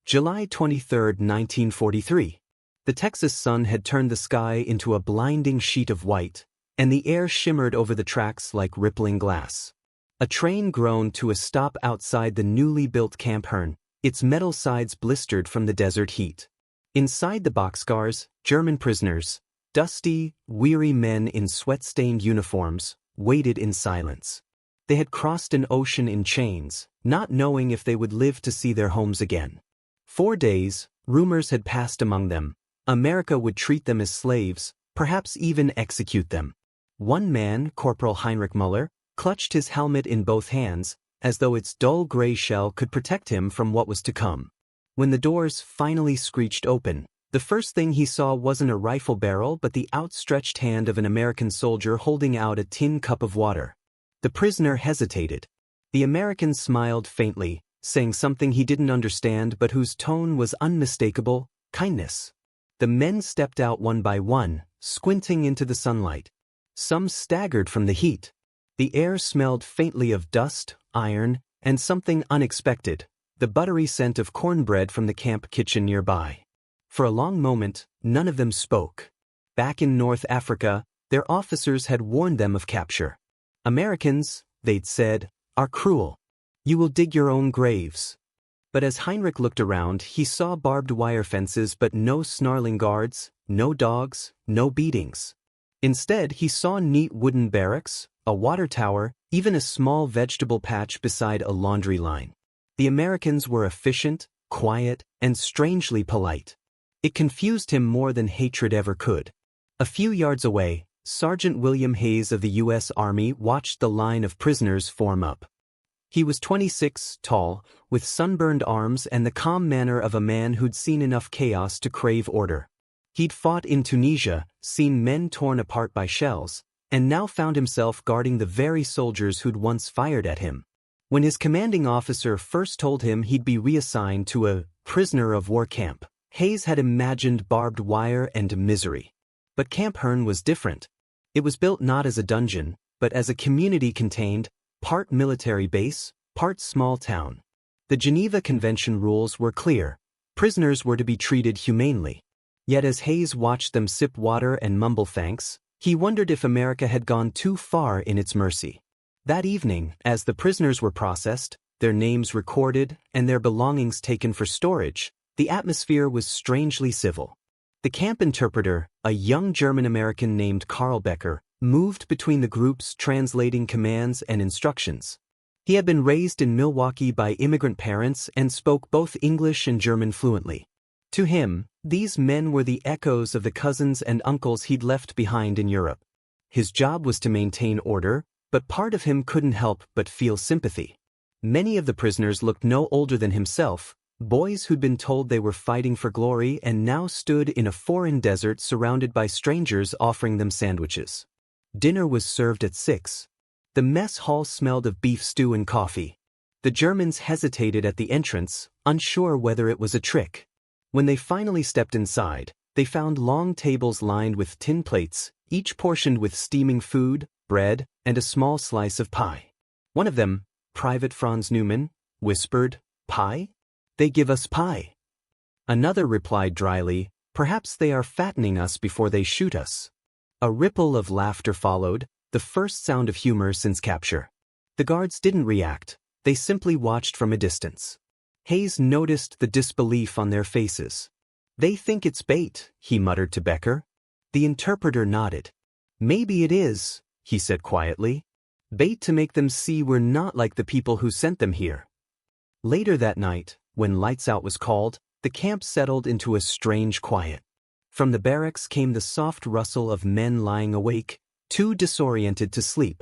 July 23, 1943. The Texas sun had turned the sky into a blinding sheet of white, and the air shimmered over the tracks like rippling glass. A train groaned to a stop outside the newly built Camp Hearn, its metal sides blistered from the desert heat. Inside the boxcars, German prisoners, dusty, weary men in sweat-stained uniforms, waited in silence. They had crossed an ocean in chains, not knowing if they would live to see their homes again. 4 days, rumors had passed among them. America would treat them as slaves, perhaps even execute them. One man, Corporal Heinrich Muller, clutched his helmet in both hands, as though its dull gray shell could protect him from what was to come. When the doors finally screeched open, the first thing he saw wasn't a rifle barrel but the outstretched hand of an American soldier holding out a tin cup of water. The prisoner hesitated. The American smiled faintly, saying something he didn't understand but whose tone was unmistakable: kindness. The men stepped out one by one, squinting into the sunlight. Some staggered from the heat. The air smelled faintly of dust, iron, and something unexpected: the buttery scent of cornbread from the camp kitchen nearby. For a long moment, none of them spoke. Back in North Africa, their officers had warned them of capture. Americans, they'd said, are cruel. You will dig your own graves. But as Heinrich looked around, he saw barbed wire fences but no snarling guards, no dogs, no beatings. Instead, he saw neat wooden barracks, a water tower, even a small vegetable patch beside a laundry line. The Americans were efficient, quiet, and strangely polite. It confused him more than hatred ever could. A few yards away, Sergeant William Hayes of the U.S. Army watched the line of prisoners form up. He was 26, tall, with sunburned arms and the calm manner of a man who'd seen enough chaos to crave order. He'd fought in Tunisia, seen men torn apart by shells, and now found himself guarding the very soldiers who'd once fired at him. When his commanding officer first told him he'd be reassigned to a prisoner of war camp, Hayes had imagined barbed wire and misery. But Camp Hearn was different. It was built not as a dungeon, but as a community-contained, part military base, part small town. The Geneva Convention rules were clear: prisoners were to be treated humanely. Yet as Hayes watched them sip water and mumble thanks, he wondered if America had gone too far in its mercy. That evening, as the prisoners were processed, their names recorded, and their belongings taken for storage, the atmosphere was strangely civil. The camp interpreter, a young German-American named Karl Becker, moved between the groups translating commands and instructions. He had been raised in Milwaukee by immigrant parents and spoke both English and German fluently. To him, these men were the echoes of the cousins and uncles he'd left behind in Europe. His job was to maintain order, but part of him couldn't help but feel sympathy. Many of the prisoners looked no older than himself, boys who'd been told they were fighting for glory and now stood in a foreign desert surrounded by strangers offering them sandwiches. Dinner was served at 6. The mess hall smelled of beef stew and coffee. The Germans hesitated at the entrance, unsure whether it was a trick. When they finally stepped inside, they found long tables lined with tin plates, each portioned with steaming food, bread, and a small slice of pie. One of them, Private Franz Neumann, whispered, "Pie? They give us pie." Another replied dryly, "Perhaps they are fattening us before they shoot us." A ripple of laughter followed, the first sound of humor since capture. The guards didn't react, they simply watched from a distance. Hayes noticed the disbelief on their faces. "They think it's bait," he muttered to Becker. The interpreter nodded. "Maybe it is," he said quietly. "Bait to make them see we're not like the people who sent them here." Later that night, when lights out was called, the camp settled into a strange quiet. From the barracks came the soft rustle of men lying awake, too disoriented to sleep.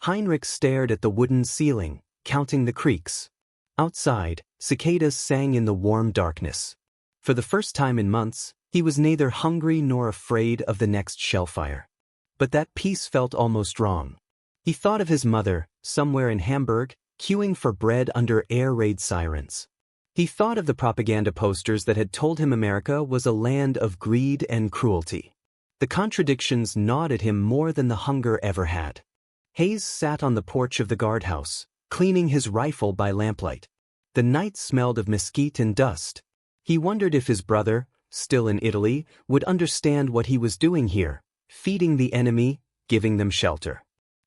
Heinrich stared at the wooden ceiling, counting the creaks. Outside, cicadas sang in the warm darkness. For the first time in months, he was neither hungry nor afraid of the next shellfire. But that peace felt almost wrong. He thought of his mother, somewhere in Hamburg, queuing for bread under air raid sirens. He thought of the propaganda posters that had told him America was a land of greed and cruelty. The contradictions gnawed at him more than the hunger ever had. Hayes sat on the porch of the guardhouse, cleaning his rifle by lamplight. The night smelled of mesquite and dust, He wondered if his brother, still in Italy, would understand what he was doing here, feeding the enemy, giving them shelter.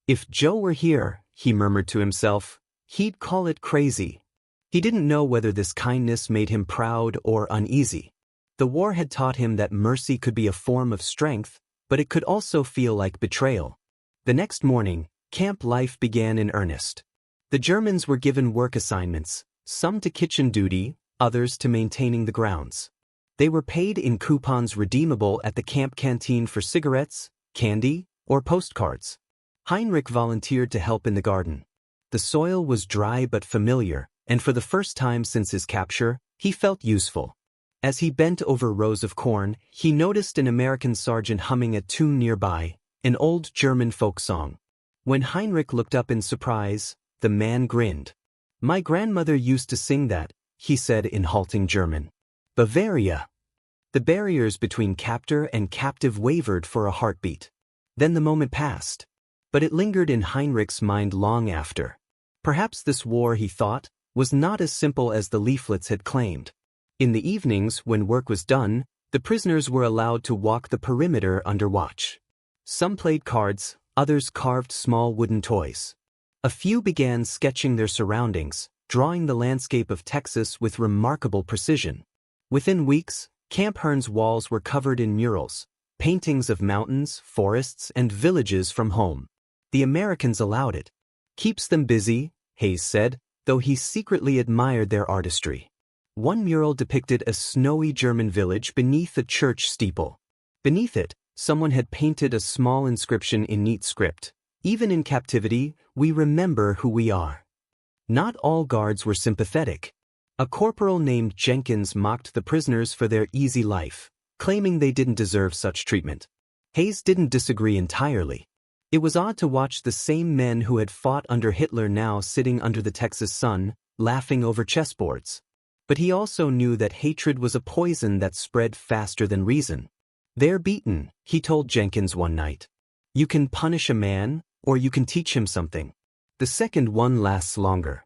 If Joe were here, he murmured to himself, he'd call it crazy. He didn't know whether this kindness made him proud or uneasy. The war had taught him that mercy could be a form of strength, but it could also feel like betrayal. The next morning, camp life began in earnest. The Germans were given work assignments, some to kitchen duty, others to maintaining the grounds. They were paid in coupons redeemable at the camp canteen for cigarettes, candy, or postcards. Heinrich volunteered to help in the garden. The soil was dry but familiar, and for the first time since his capture, he felt useful. As he bent over rows of corn, he noticed an American sergeant humming a tune nearby, an old German folk song. When Heinrich looked up in surprise, the man grinned. "My grandmother used to sing that," he said in halting German. "Bavaria." The barriers between captor and captive wavered for a heartbeat. Then the moment passed. But it lingered in Heinrich's mind long after. Perhaps this war, he thought, was not as simple as the leaflets had claimed. In the evenings, when work was done, the prisoners were allowed to walk the perimeter under watch. Some played cards, others carved small wooden toys. A few began sketching their surroundings, drawing the landscape of Texas with remarkable precision. Within weeks, Camp Hearn's walls were covered in murals, paintings of mountains, forests, and villages from home. The Americans allowed it. "Keeps them busy," Hayes said, though he secretly admired their artistry. One mural depicted a snowy German village beneath a church steeple. Beneath it, someone had painted a small inscription in neat script. "Even in captivity, we remember who we are." Not all guards were sympathetic. A corporal named Jenkins mocked the prisoners for their easy life, claiming they didn't deserve such treatment. Hayes didn't disagree entirely. It was odd to watch the same men who had fought under Hitler now sitting under the Texas sun, laughing over chessboards. But he also knew that hatred was a poison that spread faster than reason. "They're beaten," he told Jenkins one night. "You can punish a man, or you can teach him something. The second one lasts longer."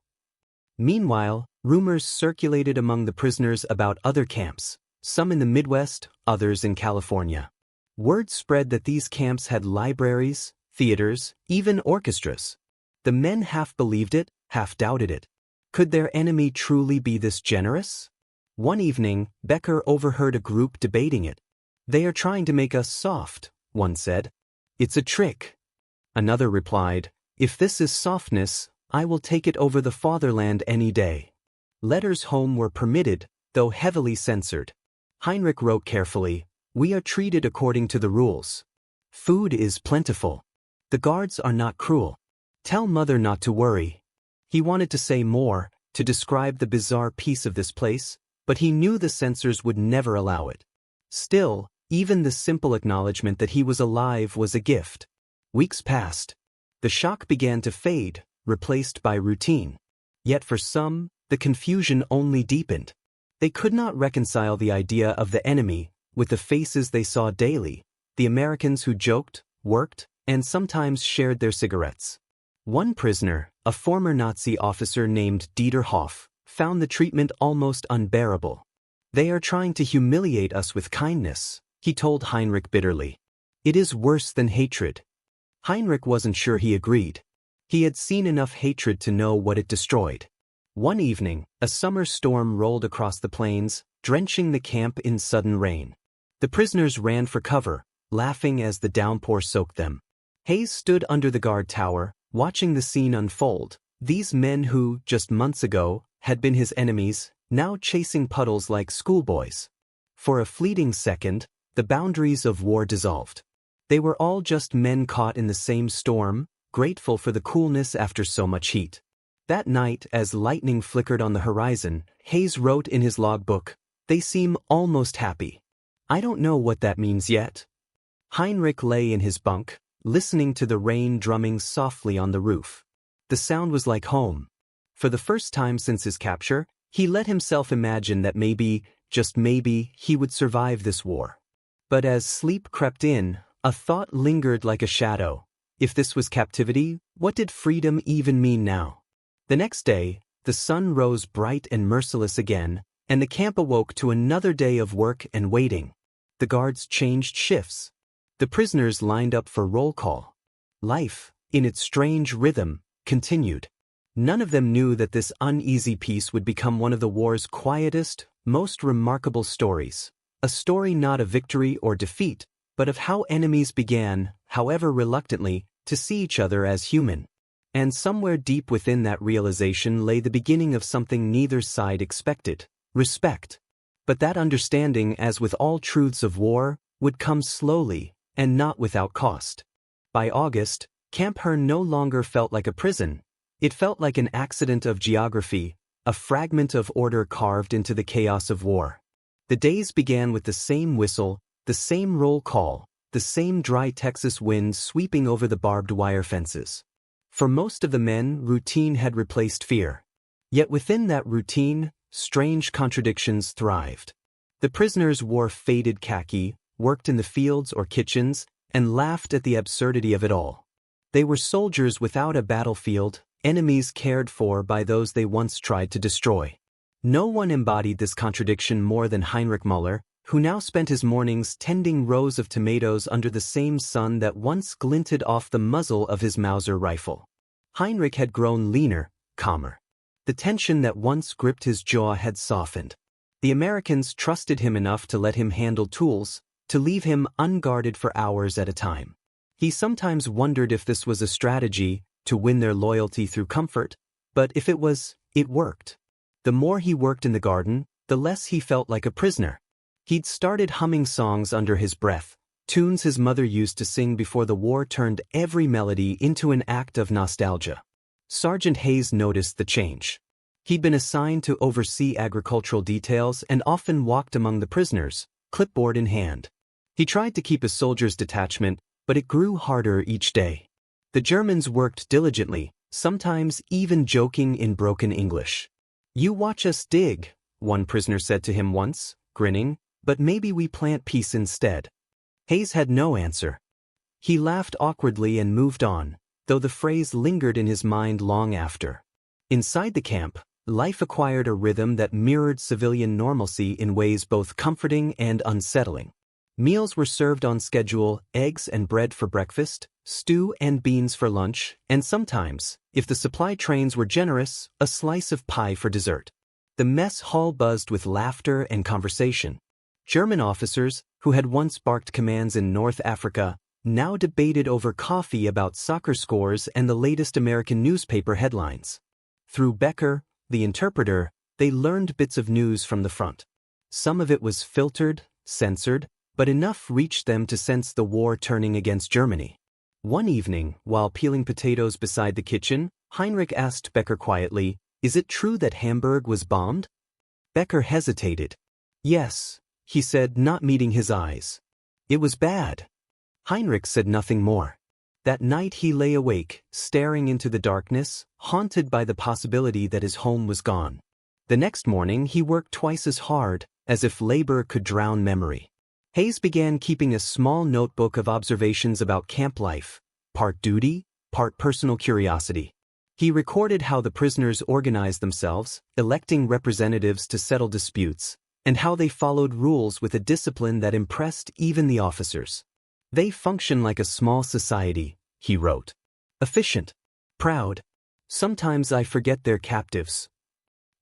Meanwhile, rumors circulated among the prisoners about other camps, some in the Midwest, others in California. Word spread that these camps had libraries, theaters, even orchestras. The men half believed it, half doubted it. Could their enemy truly be this generous? One evening, Becker overheard a group debating it. "They are trying to make us soft," one said. "It's a trick." Another replied, "If this is softness, I will take it over the fatherland any day." Letters home were permitted, though heavily censored. Heinrich wrote carefully, "We are treated according to the rules. Food is plentiful. The guards are not cruel. Tell mother not to worry." He wanted to say more, to describe the bizarre peace of this place, but he knew the censors would never allow it. Still, even the simple acknowledgement that he was alive was a gift. Weeks passed. The shock began to fade, replaced by routine. Yet for some, the confusion only deepened. They could not reconcile the idea of the enemy with the faces they saw daily, the Americans who joked, worked, and sometimes shared their cigarettes. One prisoner, a former Nazi officer named Dieter Hoff, found the treatment almost unbearable. "They are trying to humiliate us with kindness," he told Heinrich bitterly. "It is worse than hatred." Heinrich wasn't sure he agreed. He had seen enough hatred to know what it destroyed. One evening, a summer storm rolled across the plains, drenching the camp in sudden rain. The prisoners ran for cover, laughing as the downpour soaked them. Hayes stood under the guard tower, watching the scene unfold. These men who, just months ago, had been his enemies, now chasing puddles like schoolboys. For a fleeting second, the boundaries of war dissolved. They were all just men caught in the same storm, grateful for the coolness after so much heat. That night, as lightning flickered on the horizon, Hayes wrote in his logbook, "They seem almost happy. I don't know what that means yet." Heinrich lay in his bunk, listening to the rain drumming softly on the roof. The sound was like home. For the first time since his capture, he let himself imagine that maybe, just maybe, he would survive this war. But as sleep crept in, a thought lingered like a shadow. If this was captivity, what did freedom even mean now? The next day, the sun rose bright and merciless again, and the camp awoke to another day of work and waiting. The guards changed shifts. The prisoners lined up for roll call. Life, in its strange rhythm, continued. None of them knew that this uneasy peace would become one of the war's quietest, most remarkable stories. A story not of victory or defeat, but of how enemies began, however reluctantly, to see each other as human. And somewhere deep within that realization lay the beginning of something neither side expected: respect. But that understanding, as with all truths of war, would come slowly, and not without cost. By August, Camp Hearn no longer felt like a prison. It felt like an accident of geography, a fragment of order carved into the chaos of war. The days began with the same whistle, the same roll call, the same dry Texas wind sweeping over the barbed wire fences. For most of the men, routine had replaced fear. Yet within that routine, strange contradictions thrived. The prisoners wore faded khaki, worked in the fields or kitchens, and laughed at the absurdity of it all. They were soldiers without a battlefield, enemies cared for by those they once tried to destroy. No one embodied this contradiction more than Heinrich Müller, who now spent his mornings tending rows of tomatoes under the same sun that once glinted off the muzzle of his Mauser rifle. Heinrich had grown leaner, calmer. The tension that once gripped his jaw had softened. The Americans trusted him enough to let him handle tools, to leave him unguarded for hours at a time. He sometimes wondered if this was a strategy, to win their loyalty through comfort, but if it was, it worked. The more he worked in the garden, the less he felt like a prisoner. He'd started humming songs under his breath, tunes his mother used to sing before the war turned every melody into an act of nostalgia. Sergeant Hayes noticed the change. He'd been assigned to oversee agricultural details and often walked among the prisoners, clipboard in hand. He tried to keep a soldier's detachment, but it grew harder each day. The Germans worked diligently, sometimes even joking in broken English. "You watch us dig," one prisoner said to him once, grinning, "but maybe we plant peace instead." Hayes had no answer. He laughed awkwardly and moved on, though the phrase lingered in his mind long after. Inside the camp, life acquired a rhythm that mirrored civilian normalcy in ways both comforting and unsettling. Meals were served on schedule: eggs and bread for breakfast, stew and beans for lunch, and sometimes, if the supply trains were generous, a slice of pie for dessert. The mess hall buzzed with laughter and conversation. German officers, who had once barked commands in North Africa, now debated over coffee about soccer scores and the latest American newspaper headlines. Through Becker, the interpreter, they learned bits of news from the front. Some of it was filtered, censored, but enough reached them to sense the war turning against Germany. One evening, while peeling potatoes beside the kitchen, Heinrich asked Becker quietly, "Is it true that Hamburg was bombed?" Becker hesitated. "Yes," he said, not meeting his eyes. "It was bad." Heinrich said nothing more. That night he lay awake, staring into the darkness, haunted by the possibility that his home was gone. The next morning he worked twice as hard, as if labor could drown memory. Hayes began keeping a small notebook of observations about camp life, part duty, part personal curiosity. He recorded how the prisoners organized themselves, electing representatives to settle disputes, and how they followed rules with a discipline that impressed even the officers. "They function like a small society," he wrote. "Efficient, proud. Sometimes I forget they're captives."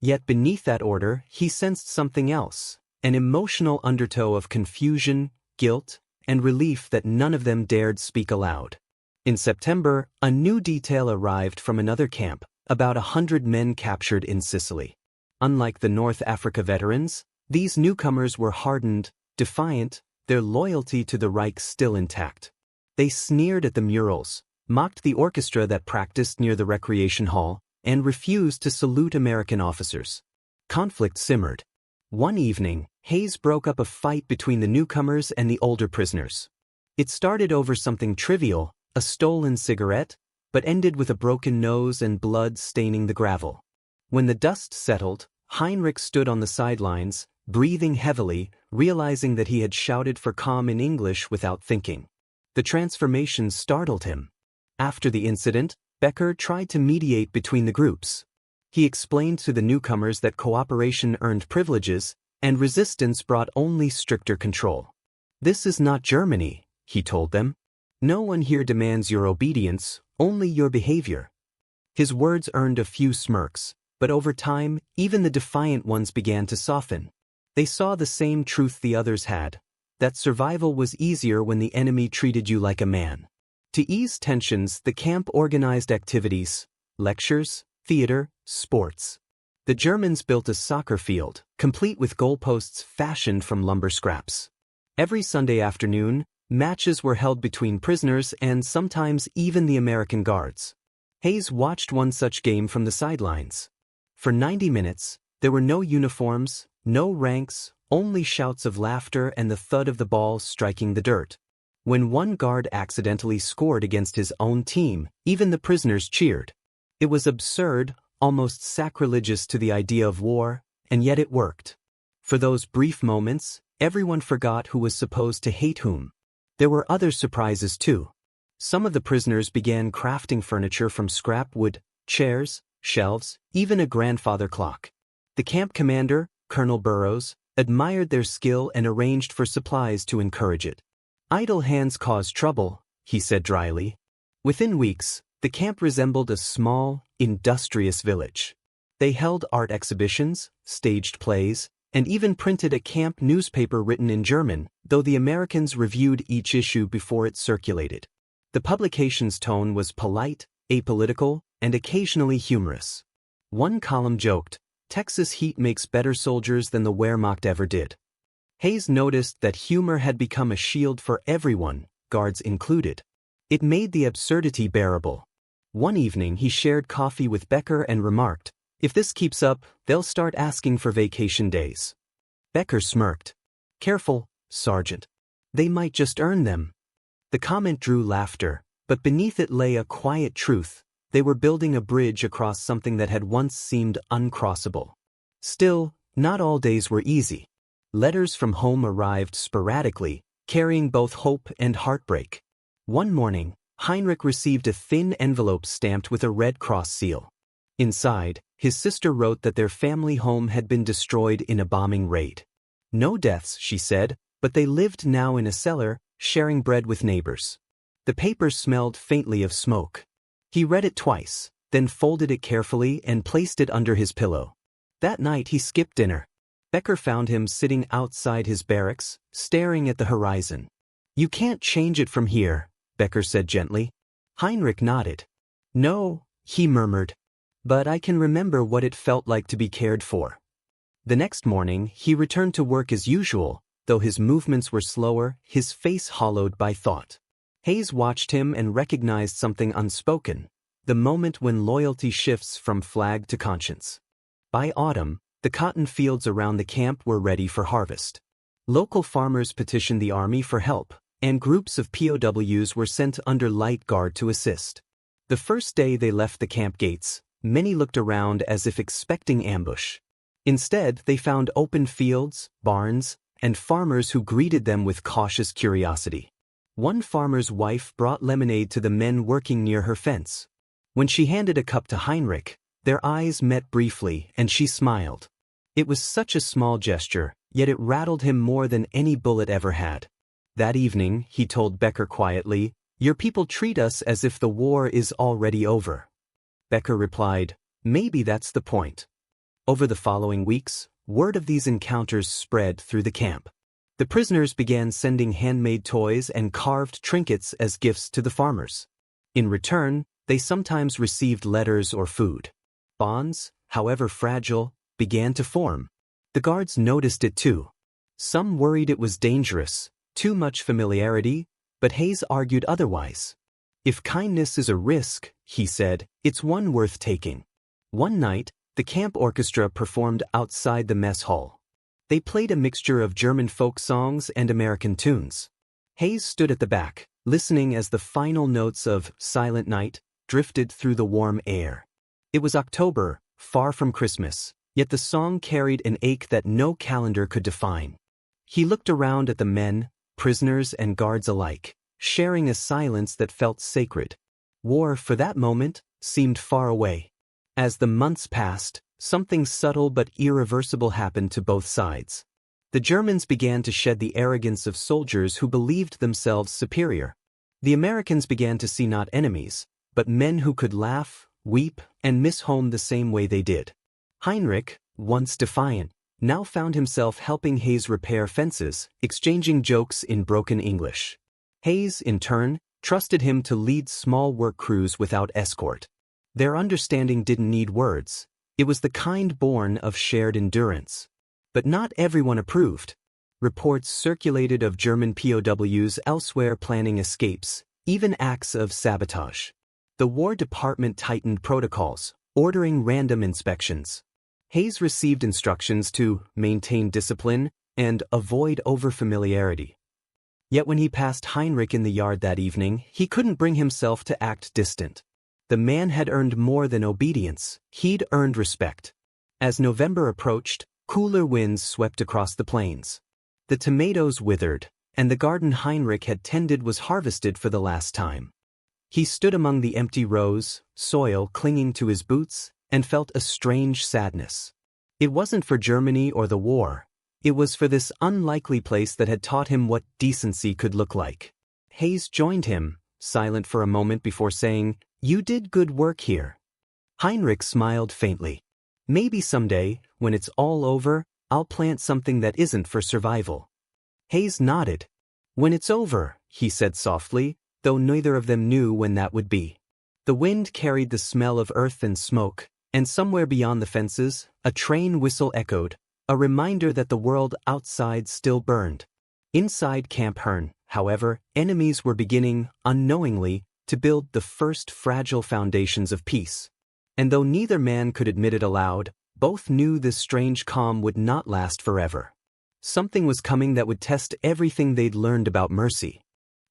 Yet beneath that order, he sensed something else. An emotional undertow of confusion, guilt, and relief that none of them dared speak aloud. In September, a new detail arrived from another camp, about 100 men captured in Sicily. Unlike the North Africa veterans, these newcomers were hardened, defiant, their loyalty to the Reich still intact. They sneered at the murals, mocked the orchestra that practiced near the recreation hall, and refused to salute American officers. Conflict simmered. One evening, Hayes broke up a fight between the newcomers and the older prisoners. It started over something trivial, a stolen cigarette, but ended with a broken nose and blood staining the gravel. When the dust settled, Heinrich stood on the sidelines, breathing heavily, realizing that he had shouted for calm in English without thinking. The transformation startled him. After the incident, Becker tried to mediate between the groups. He explained to the newcomers that cooperation earned privileges, and resistance brought only stricter control. "This is not Germany," he told them. "No one here demands your obedience, only your behavior." His words earned a few smirks, but over time, even the defiant ones began to soften. They saw the same truth the others had, that survival was easier when the enemy treated you like a man. To ease tensions, the camp organized activities, lectures, theater, sports. The Germans built a soccer field, complete with goalposts fashioned from lumber scraps. Every Sunday afternoon, matches were held between prisoners and sometimes even the American guards. Hayes watched one such game from the sidelines. For 90 minutes, there were no uniforms, no ranks, only shouts of laughter and the thud of the ball striking the dirt. When one guard accidentally scored against his own team, even the prisoners cheered. It was absurd, almost sacrilegious to the idea of war, and yet it worked. For those brief moments, everyone forgot who was supposed to hate whom. There were other surprises too. Some of the prisoners began crafting furniture from scrap wood, chairs, shelves, even a grandfather clock. The camp commander, Colonel Burroughs, admired their skill and arranged for supplies to encourage it. "Idle hands cause trouble," he said dryly. Within weeks, the camp resembled a small, industrious village. They held art exhibitions, staged plays, and even printed a camp newspaper written in German, though the Americans reviewed each issue before it circulated. The publication's tone was polite, apolitical, and occasionally humorous. One column joked, "Texas heat makes better soldiers than the Wehrmacht ever did." Hayes noticed that humor had become a shield for everyone, guards included. It made the absurdity bearable. One evening he shared coffee with Becker and remarked, "If this keeps up, they'll start asking for vacation days." Becker smirked. "Careful, Sergeant. They might just earn them." The comment drew laughter, but beneath it lay a quiet truth. They were building a bridge across something that had once seemed uncrossable. Still, not all days were easy. Letters from home arrived sporadically, carrying both hope and heartbreak. One morning, Heinrich received a thin envelope stamped with a Red Cross seal. Inside, his sister wrote that their family home had been destroyed in a bombing raid. "No deaths," she said, "but they lived now in a cellar, sharing bread with neighbors." The paper smelled faintly of smoke. He read it twice, then folded it carefully and placed it under his pillow. That night he skipped dinner. Becker found him sitting outside his barracks, staring at the horizon. "You can't change it from here," Becker said gently. Heinrich nodded. "No," he murmured. "But I can remember what it felt like to be cared for." The next morning, he returned to work as usual, though his movements were slower, his face hollowed by thought. Hayes watched him and recognized something unspoken, the moment when loyalty shifts from flag to conscience. By autumn, the cotton fields around the camp were ready for harvest. Local farmers petitioned the army for help, and groups of POWs were sent under light guard to assist. The first day they left the camp gates, many looked around as if expecting ambush. Instead, they found open fields, barns, and farmers who greeted them with cautious curiosity. One farmer's wife brought lemonade to the men working near her fence. When she handed a cup to Heinrich, their eyes met briefly and she smiled. It was such a small gesture, yet it rattled him more than any bullet ever had. That evening, he told Becker quietly, "Your people treat us as if the war is already over." Becker replied, "Maybe that's the point." Over the following weeks, word of these encounters spread through the camp. The prisoners began sending handmade toys and carved trinkets as gifts to the farmers. In return, they sometimes received letters or food. Bonds, however fragile, began to form. The guards noticed it too. Some worried it was dangerous, too much familiarity, but Hayes argued otherwise. "If kindness is a risk," he said, "it's one worth taking." One night, the camp orchestra performed outside the mess hall. They played a mixture of German folk songs and American tunes. Hayes stood at the back, listening as the final notes of "Silent Night" drifted through the warm air. It was October, far from Christmas, yet the song carried an ache that no calendar could define. He looked around at the men, prisoners and guards alike, sharing a silence that felt sacred. War, for that moment, seemed far away. As the months passed, something subtle but irreversible happened to both sides. The Germans began to shed the arrogance of soldiers who believed themselves superior. The Americans began to see not enemies, but men who could laugh, weep, and miss home the same way they did. Heinrich, once defiant, now found himself helping Hayes repair fences, exchanging jokes in broken English. Hayes, in turn, trusted him to lead small work crews without escort. Their understanding didn't need words. It was the kind born of shared endurance. But not everyone approved. Reports circulated of German POWs elsewhere planning escapes, even acts of sabotage. The War Department tightened protocols, ordering random inspections. Hayes received instructions to maintain discipline and avoid overfamiliarity. Yet when he passed Heinrich in the yard that evening, he couldn't bring himself to act distant. The man had earned more than obedience, he'd earned respect. As November approached, cooler winds swept across the plains. The tomatoes withered, and the garden Heinrich had tended was harvested for the last time. He stood among the empty rows, soil clinging to his boots, and felt a strange sadness. It wasn't for Germany or the war. It was for this unlikely place that had taught him what decency could look like. Hayes joined him, silent for a moment before saying, "You did good work here." Heinrich smiled faintly. "Maybe someday, when it's all over, I'll plant something that isn't for survival." Hayes nodded. "When it's over," he said softly, though neither of them knew when that would be. The wind carried the smell of earth and smoke, and somewhere beyond the fences, a train whistle echoed, a reminder that the world outside still burned. Inside Camp Hearn, however, enemies were beginning, unknowingly, to build the first fragile foundations of peace. And though neither man could admit it aloud, both knew this strange calm would not last forever. Something was coming that would test everything they'd learned about mercy.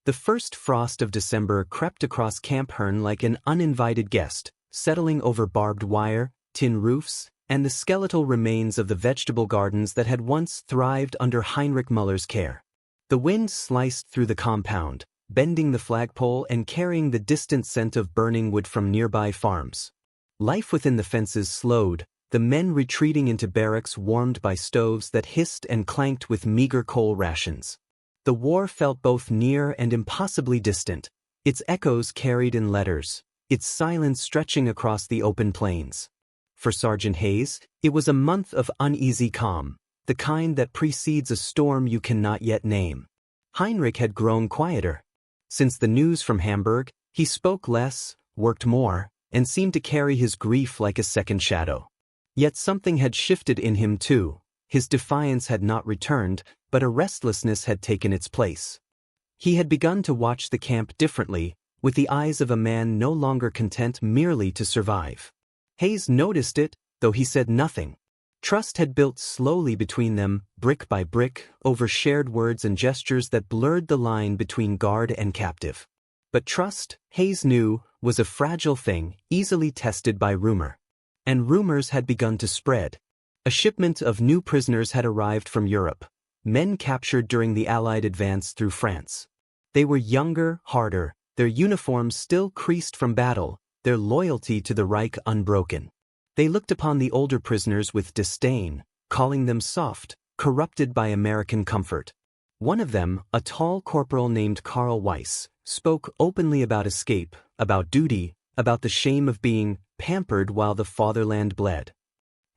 The first frost of December crept across Camp Hearn like an uninvited guest, settling over barbed wire, tin roofs, and the skeletal remains of the vegetable gardens that had once thrived under Heinrich Muller's care. The wind sliced through the compound, bending the flagpole and carrying the distant scent of burning wood from nearby farms. Life within the fences slowed, the men retreating into barracks warmed by stoves that hissed and clanked with meager coal rations. The war felt both near and impossibly distant, its echoes carried in letters, its silence stretching across the open plains. For Sergeant Hayes, it was a month of uneasy calm, the kind that precedes a storm you cannot yet name. Heinrich had grown quieter. Since the news from Hamburg, he spoke less, worked more, and seemed to carry his grief like a second shadow. Yet something had shifted in him too. His defiance had not returned, but a restlessness had taken its place. He had begun to watch the camp differently, with the eyes of a man no longer content merely to survive. Hayes noticed it, though he said nothing. Trust had built slowly between them, brick by brick, over shared words and gestures that blurred the line between guard and captive. But trust, Hayes knew, was a fragile thing, easily tested by rumor. And rumors had begun to spread. A shipment of new prisoners had arrived from Europe, men captured during the Allied advance through France. They were younger, harder, their uniforms still creased from battle, their loyalty to the Reich unbroken. They looked upon the older prisoners with disdain, calling them soft, corrupted by American comfort. One of them, a tall corporal named Karl Weiss, spoke openly about escape, about duty, about the shame of being pampered while the fatherland bled.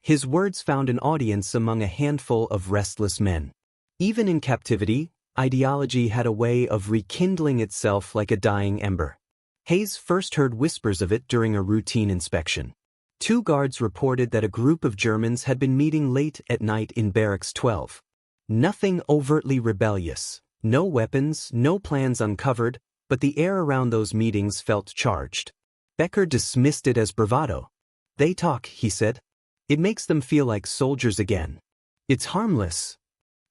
His words found an audience among a handful of restless men. Even in captivity, ideology had a way of rekindling itself like a dying ember. Hayes first heard whispers of it during a routine inspection. 2 guards reported that a group of Germans had been meeting late at night in Barracks 12. Nothing overtly rebellious, no weapons, no plans uncovered, but the air around those meetings felt charged. Becker dismissed it as bravado. "They talk," he said. "It makes them feel like soldiers again. It's harmless."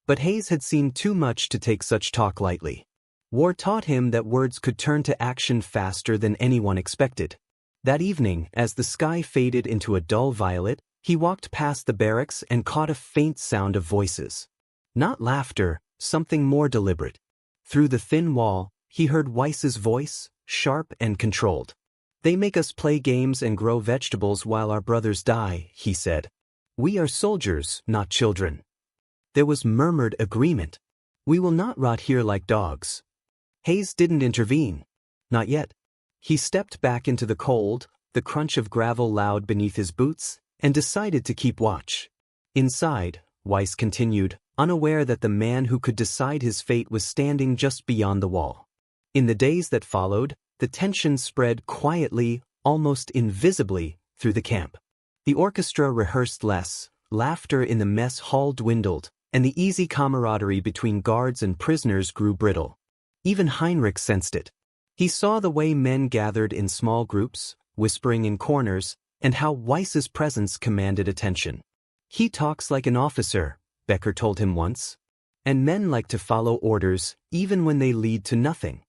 But Hayes had seen too much to take such talk lightly. War taught him that words could turn to action faster than anyone expected. That evening, as the sky faded into a dull violet, he walked past the barracks and caught a faint sound of voices. Not laughter, something more deliberate. Through the thin wall, he heard Weiss's voice, sharp and controlled. They make us play games and grow vegetables while our brothers die, he said. We are soldiers, not children. There was murmured agreement. We will not rot here like dogs. Hayes didn't intervene. Not yet. He stepped back into the cold, the crunch of gravel loud beneath his boots, and decided to keep watch. Inside, Weiss continued, unaware that the man who could decide his fate was standing just beyond the wall. In the days that followed, the tension spread quietly, almost invisibly, through the camp. The orchestra rehearsed less, laughter in the mess hall dwindled, and the easy camaraderie between guards and prisoners grew brittle. Even Heinrich sensed it. He saw the way men gathered in small groups, whispering in corners, and how Weiss's presence commanded attention. He talks like an officer, Becker told him once. And men like to follow orders, even when they lead to nothing.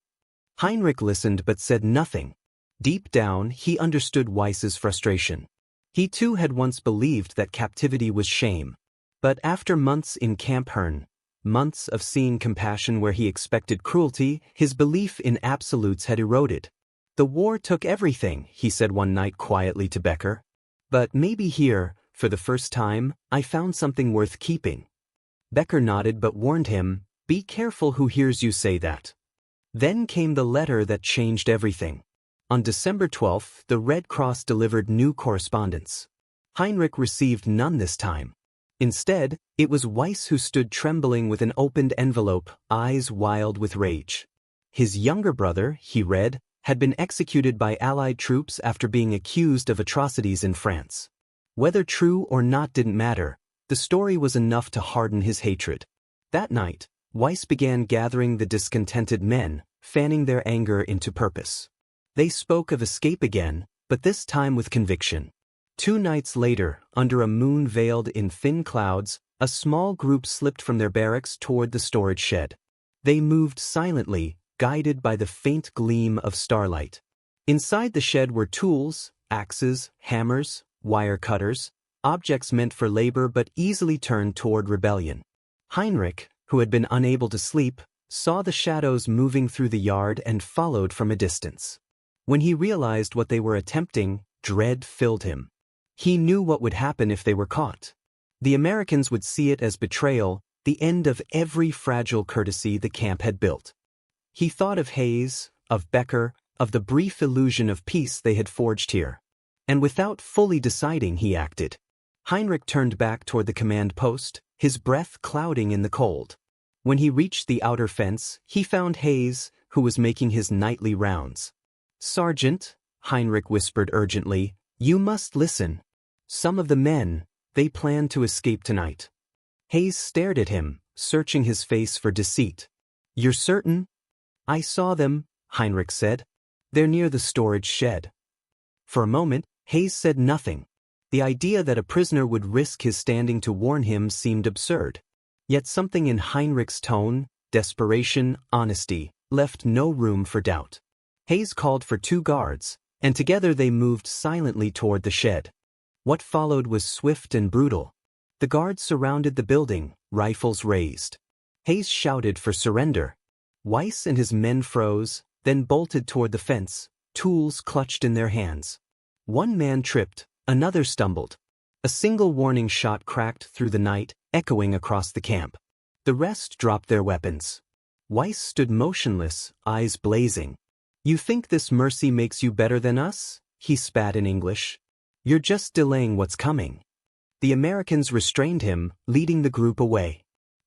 Heinrich listened but said nothing. Deep down, he understood Weiss's frustration. He too had once believed that captivity was shame. But after months in Camp Herne, months of seeing compassion where he expected cruelty, his belief in absolutes had eroded. The war took everything, he said one night quietly to Becker. But maybe here, for the first time, I found something worth keeping. Becker nodded but warned him, be careful who hears you say that. Then came the letter that changed everything. On December 12, the Red Cross delivered new correspondence. Heinrich received none this time. Instead, it was Weiss who stood trembling with an opened envelope, eyes wild with rage. His younger brother, he read, had been executed by Allied troops after being accused of atrocities in France. Whether true or not didn't matter, the story was enough to harden his hatred. That night, Weiss began gathering the discontented men, fanning their anger into purpose. They spoke of escape again, but this time with conviction. 2 nights later, under a moon veiled in thin clouds, a small group slipped from their barracks toward the storage shed. They moved silently, guided by the faint gleam of starlight. Inside the shed were tools, axes, hammers, wire cutters, objects meant for labor but easily turned toward rebellion. Heinrich, who had been unable to sleep, saw the shadows moving through the yard and followed from a distance. When he realized what they were attempting, dread filled him. He knew what would happen if they were caught. The Americans would see it as betrayal, the end of every fragile courtesy the camp had built. He thought of Hayes, of Becker, of the brief illusion of peace they had forged here. And without fully deciding, he acted. Heinrich turned back toward the command post, his breath clouding in the cold. When he reached the outer fence, he found Hayes, who was making his nightly rounds. Sergeant, Heinrich whispered urgently, you must listen. Some of the men, they plan to escape tonight. Hayes stared at him, searching his face for deceit. You're certain? I saw them, Heinrich said. They're near the storage shed. For a moment, Hayes said nothing. The idea that a prisoner would risk his standing to warn him seemed absurd. Yet something in Heinrich's tone, desperation, honesty, left no room for doubt. Hayes called for 2 guards, and together they moved silently toward the shed. What followed was swift and brutal. The guards surrounded the building, rifles raised. Hayes shouted for surrender. Weiss and his men froze, then bolted toward the fence, tools clutched in their hands. One man tripped, another stumbled. A single warning shot cracked through the night, echoing across the camp. The rest dropped their weapons. Weiss stood motionless, eyes blazing. You think this mercy makes you better than us? He spat in English. You're just delaying what's coming. The Americans restrained him, leading the group away.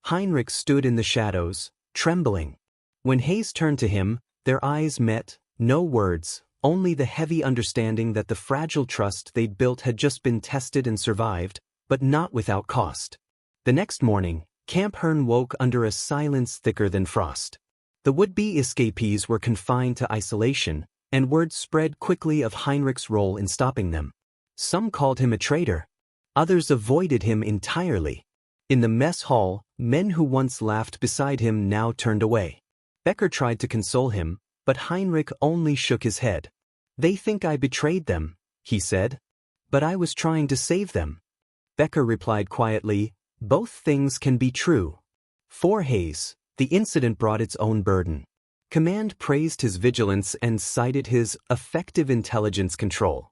Heinrich stood in the shadows, trembling. When Hayes turned to him, their eyes met, no words, only the heavy understanding that the fragile trust they'd built had just been tested and survived, but not without cost. The next morning, Camp Herne woke under a silence thicker than frost. The would-be escapees were confined to isolation, and word spread quickly of Heinrich's role in stopping them. Some called him a traitor. Others avoided him entirely. In the mess hall, men who once laughed beside him now turned away. Becker tried to console him, but Heinrich only shook his head. They think I betrayed them, he said. But I was trying to save them. Becker replied quietly, both things can be true. For Hayes, the incident brought its own burden. Command praised his vigilance and cited his effective intelligence control.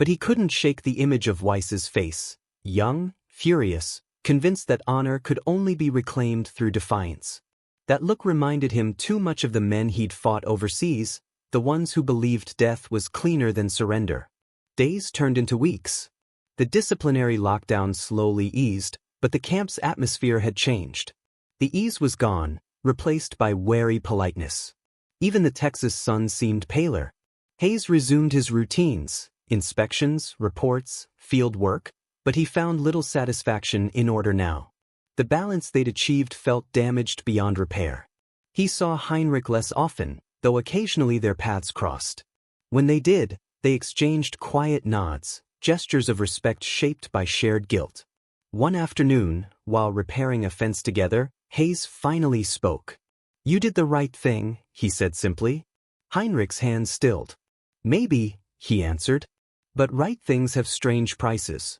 But he couldn't shake the image of Weiss's face, young, furious, convinced that honor could only be reclaimed through defiance. That look reminded him too much of the men he'd fought overseas, the ones who believed death was cleaner than surrender. Days turned into weeks. The disciplinary lockdown slowly eased, but the camp's atmosphere had changed. The ease was gone, replaced by wary politeness. Even the Texas sun seemed paler. Hayes resumed his routines, inspections, reports, field work, but he found little satisfaction in order now. The balance they'd achieved felt damaged beyond repair. He saw Heinrich less often, though occasionally their paths crossed. When they did, they exchanged quiet nods, gestures of respect shaped by shared guilt. One afternoon, while repairing a fence together, Hayes finally spoke. "You did the right thing," he said simply. Heinrich's hands stilled. "Maybe," he answered. "But right things have strange prices."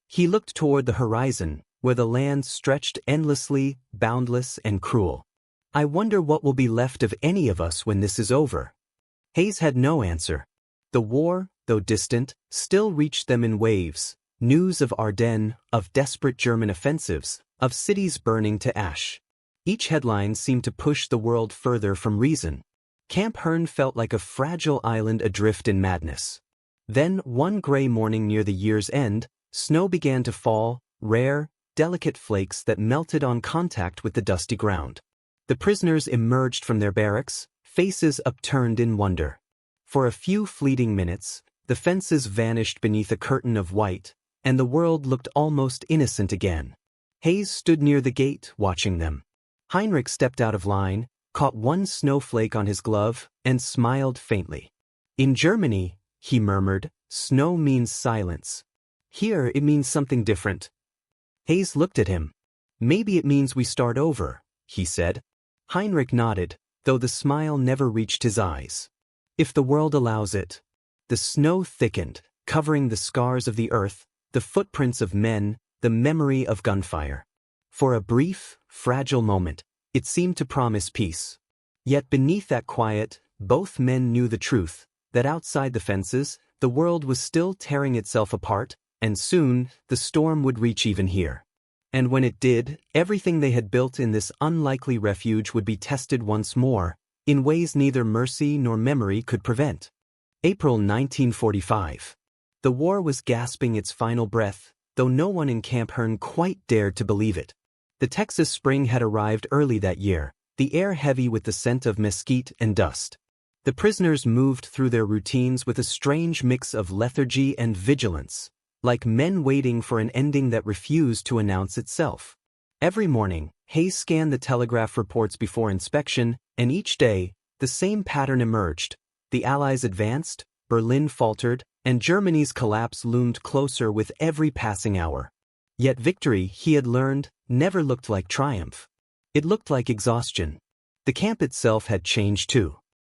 He looked toward the horizon, where the land stretched endlessly, boundless and cruel. "I wonder what will be left of any of us when this is over." Hayes had no answer. The war, though distant, still reached them in waves, news of Ardennes, of desperate German offensives, of cities burning to ash. Each headline seemed to push the world further from reason. Camp Hearn felt like a fragile island adrift in madness. Then, one gray morning near the year's end, snow began to fall, rare, delicate flakes that melted on contact with the dusty ground. The prisoners emerged from their barracks, faces upturned in wonder. For a few fleeting minutes, the fences vanished beneath a curtain of white, and the world looked almost innocent again. Hayes stood near the gate, watching them. Heinrich stepped out of line, caught one snowflake on his glove, and smiled faintly. "In Germany," he murmured, "snow means silence. Here it means something different." Hayes looked at him. "Maybe it means we start over," he said. Heinrich nodded, though the smile never reached his eyes. "If the world allows it." The snow thickened, covering the scars of the earth, the footprints of men, the memory of gunfire. For a brief, fragile moment, it seemed to promise peace. Yet beneath that quiet, both men knew the truth, that outside the fences, the world was still tearing itself apart, and soon, the storm would reach even here. And when it did, everything they had built in this unlikely refuge would be tested once more, in ways neither mercy nor memory could prevent. April 1945. The war was gasping its final breath, though no one in Camp Hearn quite dared to believe it. The Texas spring had arrived early that year, the air heavy with the scent of mesquite and dust. The prisoners moved through their routines with a strange mix of lethargy and vigilance, like men waiting for an ending that refused to announce itself. Every morning, Hayes scanned the telegraph reports before inspection, and each day, the same pattern emerged. The Allies advanced, Berlin faltered, and Germany's collapse loomed closer with every passing hour. Yet victory, he had learned, never looked like triumph. It looked like exhaustion. The camp itself had changed too.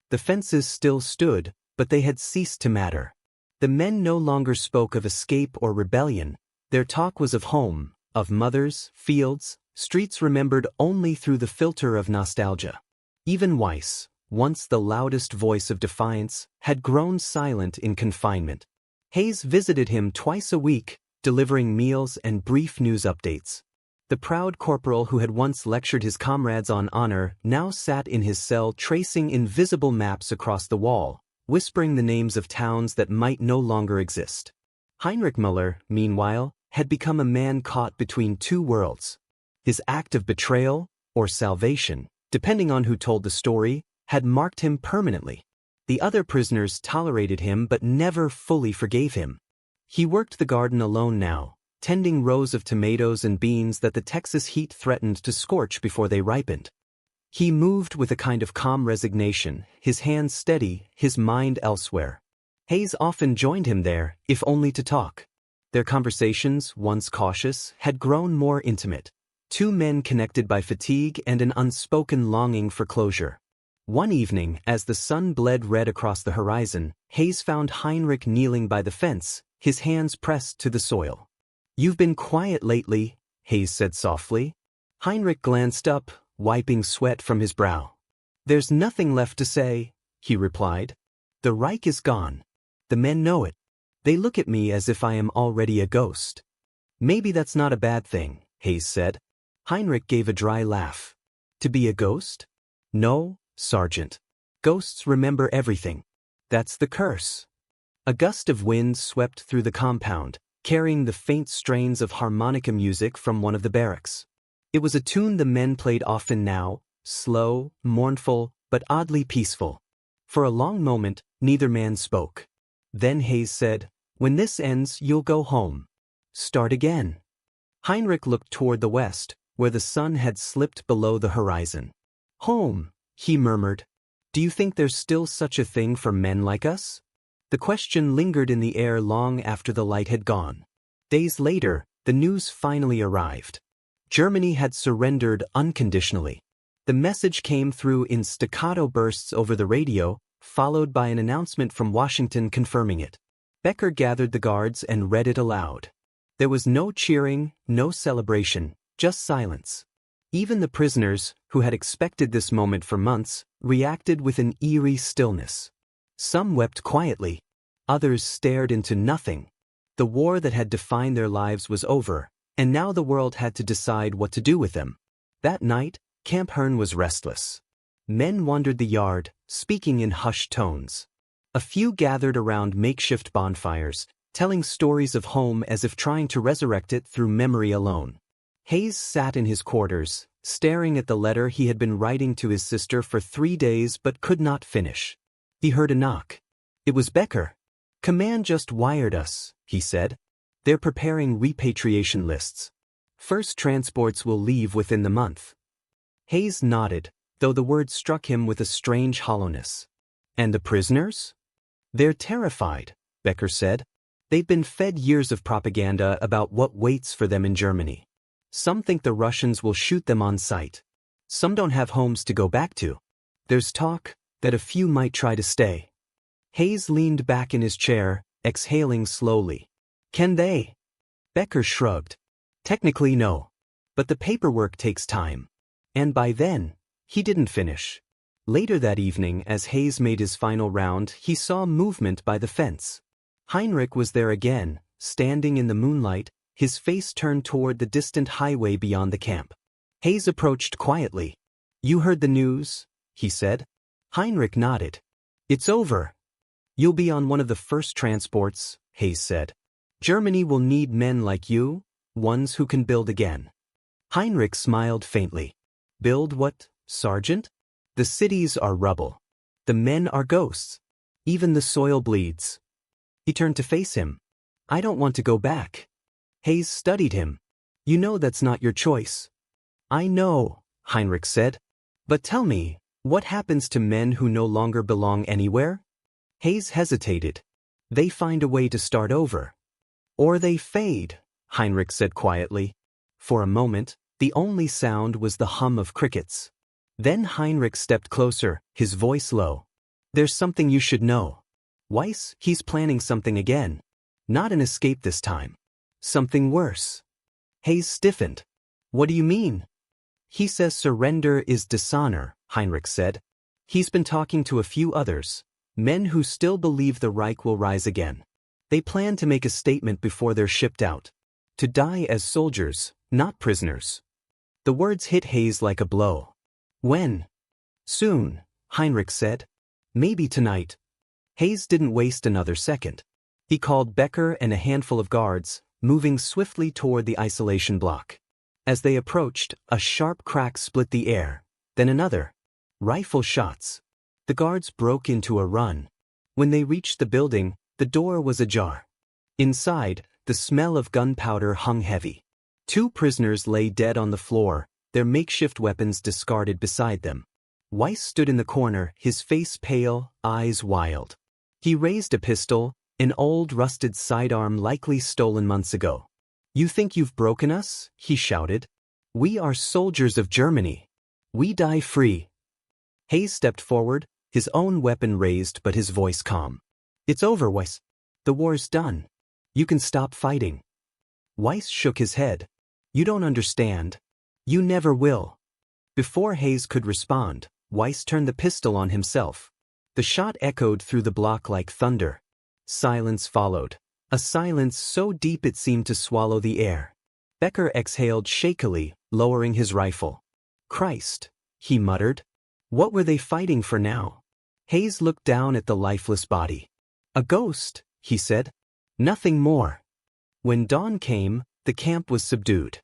The fences still stood, but they had ceased to matter. The men no longer spoke of escape or rebellion. Their talk was of home, of mothers, fields, streets remembered only through the filter of nostalgia. Even Weiss, once the loudest voice of defiance, had grown silent in confinement. Hayes visited him twice a week, delivering meals and brief news updates. The proud corporal who had once lectured his comrades on honor now sat in his cell tracing invisible maps across the wall, whispering the names of towns that might no longer exist. Heinrich Müller, meanwhile, had become a man caught between two worlds. His act of betrayal, or salvation, depending on who told the story, had marked him permanently. The other prisoners tolerated him but never fully forgave him. He worked the garden alone now, tending rows of tomatoes and beans that the Texas heat threatened to scorch before they ripened. He moved with a kind of calm resignation, his hands steady, his mind elsewhere. Hayes often joined him there, if only to talk. Their conversations, once cautious, had grown more intimate. Two men connected by fatigue and an unspoken longing for closure. One evening, as the sun bled red across the horizon, Hayes found Heinrich kneeling by the fence, his hands pressed to the soil. "You've been quiet lately," Hayes said softly. Heinrich glanced up, wiping sweat from his brow. There's nothing left to say, he replied. The Reich is gone. The men know it. They look at me as if I am already a ghost. Maybe that's not a bad thing, Hayes said. Heinrich gave a dry laugh. To be a ghost? No, Sergeant. Ghosts remember everything. That's the curse. A gust of wind swept through the compound, carrying the faint strains of harmonica music from one of the barracks. It was a tune the men played often now, slow, mournful, but oddly peaceful. For a long moment, neither man spoke. Then Hayes said, When this ends, you'll go home. Start again. Heinrich looked toward the west, where the sun had slipped below the horizon. Home, he murmured. Do you think there's still such a thing for men like us? The question lingered in the air long after the light had gone. Days later, the news finally arrived. Germany had surrendered unconditionally. The message came through in staccato bursts over the radio, followed by an announcement from Washington confirming it. Becker gathered the guards and read it aloud. There was no cheering, no celebration, just silence. Even the prisoners, who had expected this moment for months, reacted with an eerie stillness. Some wept quietly. Others stared into nothing. The war that had defined their lives was over, and now the world had to decide what to do with them. That night, Camp Hearn was restless. Men wandered the yard, speaking in hushed tones. A few gathered around makeshift bonfires, telling stories of home as if trying to resurrect it through memory alone. Hayes sat in his quarters, staring at the letter he had been writing to his sister for 3 days but could not finish. He heard a knock. It was Becker. Command just wired us, he said. They're preparing repatriation lists. First transports will leave within the month. Hayes nodded, though the word struck him with a strange hollowness. And the prisoners? They're terrified, Becker said. They've been fed years of propaganda about what waits for them in Germany. Some think the Russians will shoot them on sight. Some don't have homes to go back to. There's talk that a few might try to stay. Hayes leaned back in his chair, exhaling slowly. Can they? Becker shrugged. Technically no. But the paperwork takes time. And by then, he didn't finish. Later that evening, as Hayes made his final round, he saw movement by the fence. Heinrich was there again, standing in the moonlight, his face turned toward the distant highway beyond the camp. Hayes approached quietly. You heard the news? He said. Heinrich nodded. It's over. You'll be on one of the first transports, Hayes said. Germany will need men like you, ones who can build again. Heinrich smiled faintly. Build what, Sergeant? The cities are rubble. The men are ghosts. Even the soil bleeds. He turned to face him. I don't want to go back. Hayes studied him. You know that's not your choice. I know, Heinrich said. But tell me, what happens to men who no longer belong anywhere? Hayes hesitated. They find a way to start over. Or they fade, Heinrich said quietly. For a moment, the only sound was the hum of crickets. Then Heinrich stepped closer, his voice low. There's something you should know. Weiss, he's planning something again. Not an escape this time. Something worse. Hayes stiffened. What do you mean? He says surrender is dishonor, Heinrich said. He's been talking to a few others, men who still believe the Reich will rise again. They plan to make a statement before they're shipped out. To die as soldiers, not prisoners. The words hit Hayes like a blow. When? Soon, Heinrich said. Maybe tonight. Hayes didn't waste another second. He called Becker and a handful of guards, moving swiftly toward the isolation block. As they approached, a sharp crack split the air, then another. Rifle shots. The guards broke into a run. When they reached the building, the door was ajar. Inside, the smell of gunpowder hung heavy. 2 prisoners lay dead on the floor, their makeshift weapons discarded beside them. Weiss stood in the corner, his face pale, eyes wild. He raised a pistol, an old rusted sidearm likely stolen months ago. You think you've broken us? He shouted. We are soldiers of Germany. We die free. Hayes stepped forward, his own weapon raised but his voice calm. It's over, Weiss. The war's done. You can stop fighting. Weiss shook his head. You don't understand. You never will. Before Hayes could respond, Weiss turned the pistol on himself. The shot echoed through the block like thunder. Silence followed. A silence so deep it seemed to swallow the air. Becker exhaled shakily, lowering his rifle. Christ, he muttered. What were they fighting for now? Hayes looked down at the lifeless body. A ghost, he said. Nothing more. When dawn came, the camp was subdued.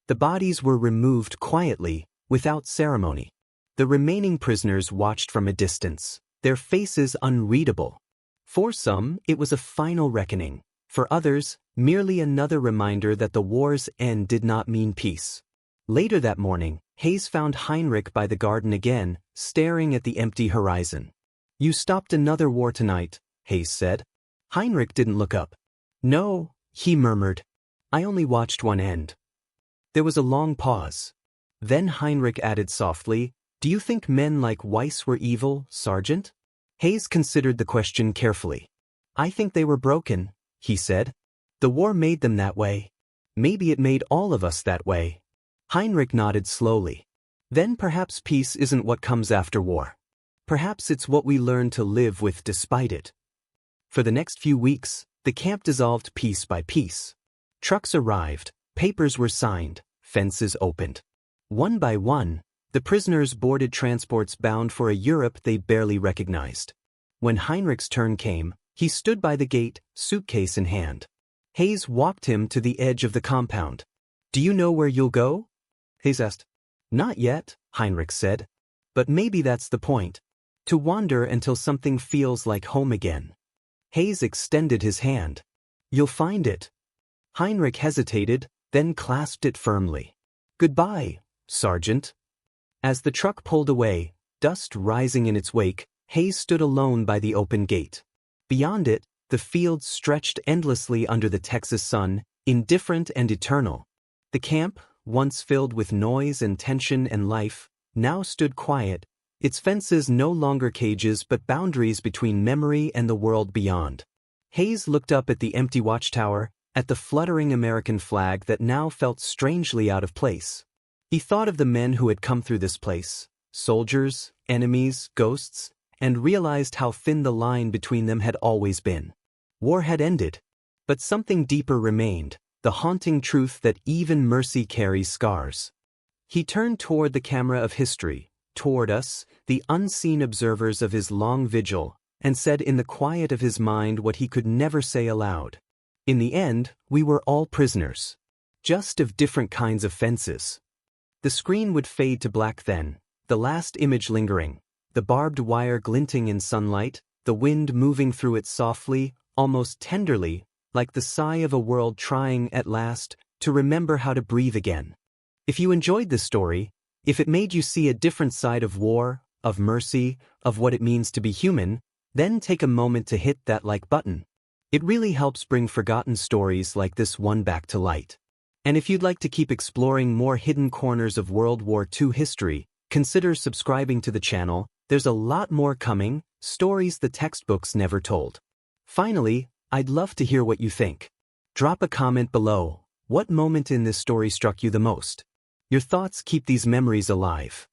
The bodies were removed quietly, without ceremony. The remaining prisoners watched from a distance, their faces unreadable. For some, it was a final reckoning. For others, merely another reminder that the war's end did not mean peace. Later that morning, Hayes found Heinrich by the garden again, staring at the empty horizon. You stopped another war tonight, Hayes said. Heinrich didn't look up. No, he murmured. I only watched one end. There was a long pause. Then Heinrich added softly, Do you think men like Weiss were evil, Sergeant? Hayes considered the question carefully. I think they were broken, he said. The war made them that way. Maybe it made all of us that way. Heinrich nodded slowly. Then perhaps peace isn't what comes after war. Perhaps it's what we learn to live with despite it. For the next few weeks, the camp dissolved piece by piece. Trucks arrived, papers were signed, fences opened. One by one, the prisoners boarded transports bound for a Europe they barely recognized. When Heinrich's turn came, he stood by the gate, suitcase in hand. Hayes walked him to the edge of the compound. Do you know where you'll go? Hayes asked. Not yet, Heinrich said. But maybe that's the point. To wander until something feels like home again. Hayes extended his hand. You'll find it. Heinrich hesitated, then clasped it firmly. Goodbye, Sergeant. As the truck pulled away, dust rising in its wake, Hayes stood alone by the open gate. Beyond it, the fields stretched endlessly under the Texas sun, indifferent and eternal. The camp, once filled with noise and tension and life, now stood quiet, its fences no longer cages but boundaries between memory and the world beyond. Hayes looked up at the empty watchtower, at the fluttering American flag that now felt strangely out of place. He thought of the men who had come through this place, soldiers, enemies, ghosts, and realized how thin the line between them had always been. War had ended, but something deeper remained, the haunting truth that even mercy carries scars. He turned toward the camera of history, toward us, the unseen observers of his long vigil, and said in the quiet of his mind what he could never say aloud. In the end, we were all prisoners, just of different kinds of fences. The screen would fade to black then, the last image lingering, the barbed wire glinting in sunlight, the wind moving through it softly, almost tenderly, like the sigh of a world trying, at last, to remember how to breathe again. If you enjoyed this story, if it made you see a different side of war, of mercy, of what it means to be human, then take a moment to hit that like button. It really helps bring forgotten stories like this one back to light. And if you'd like to keep exploring more hidden corners of World War II history, consider subscribing to the channel. There's a lot more coming, stories the textbooks never told. Finally, I'd love to hear what you think. Drop a comment below. What moment in this story struck you the most? Your thoughts keep these memories alive.